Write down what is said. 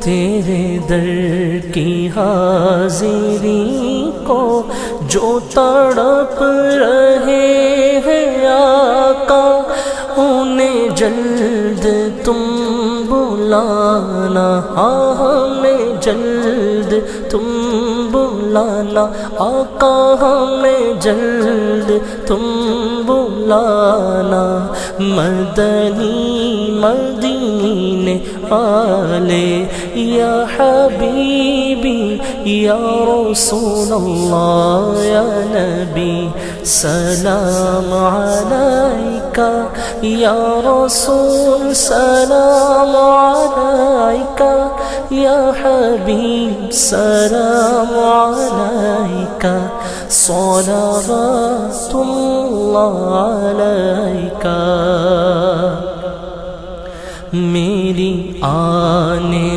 تیرے در کی حاضری کو جو تڑپ رہے ہیں آقا، انہیں جلد تم بلانا، ہمیں جلد تم بلانا آقا، ہمیں جلد تم بلانا۔ مدنی مدینے والے یا حبیبی یا رسول اللہ یا نبی، سلام علیکہ یا رسول، سلام علیکہ یا حبیب، سلام علیکہ، صلوات اللہ علیکہ۔ میری آنے